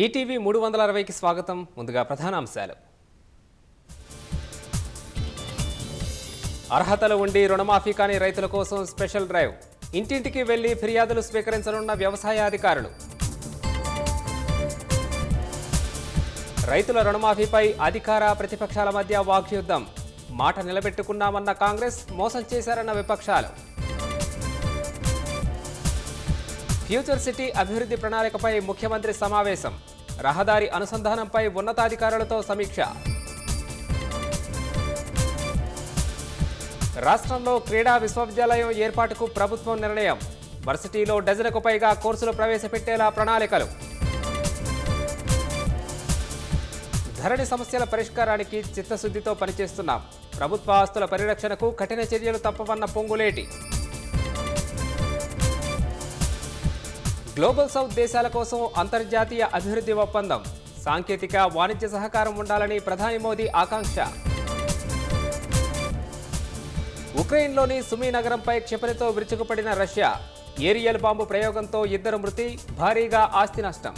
ETV 360కి స్వాగతం. ముందుగా ప్రధానాంశాలు. అర్హతలు ఉండి రుణమాఫీ కాని రైతుల కోసం స్పెషల్ డ్రైవ్. ఇంటింటికి వెళ్లి ఫిర్యాదులు స్వీకరించనున్న వ్యవసాయ అధికారులు. రైతుల రుణమాఫీపై అధికార ప్రతిపక్షాల మధ్య వాగ్యుద్ధం. మాట నిలబెట్టుకున్నామన్న కాంగ్రెస్, మోసం చేశారన్న విపక్షాలు. ఫ్యూచర్ సిటీ అభివృద్ధి ప్రణాళికపై ముఖ్యమంత్రి సమావేశం. రహదారి అనుసంధానంపై ఉన్నతాధికారులతో సమీక్ష. రాష్ట్రంలో క్రీడా విశ్వవిద్యాలయం ఏర్పాటుకు ప్రభుత్వం నిర్ణయం. వర్సిటీలో డజనుకు పైగా కోర్సులు ప్రవేశపెట్టేలా ప్రణాళికలు. ధరణి సమస్యల పరిష్కారానికి చిత్తశుద్ధితో పనిచేస్తున్నాం. ప్రభుత్వ ఆస్తుల పరిరక్షణకు కఠిన చర్యలు తప్పవన్న పొంగులేటి. గ్లోబల్ సౌత్ దేశాల కోసం అంతర్జాతీయ అభివృద్ధి ఒప్పందం. సాంకేతిక వాణిజ్య సహకారం ఉండాలని ప్రధాని మోదీ ఆకాంక్ష. ఉక్రెయిన్లోని సుమీ నగరంపై క్షిపణితో విరుచుకుపడిన రష్యా. ఏరియల్ బాంబు ప్రయోగంతో 2 మృతి, భారీగా ఆస్తి నష్టం.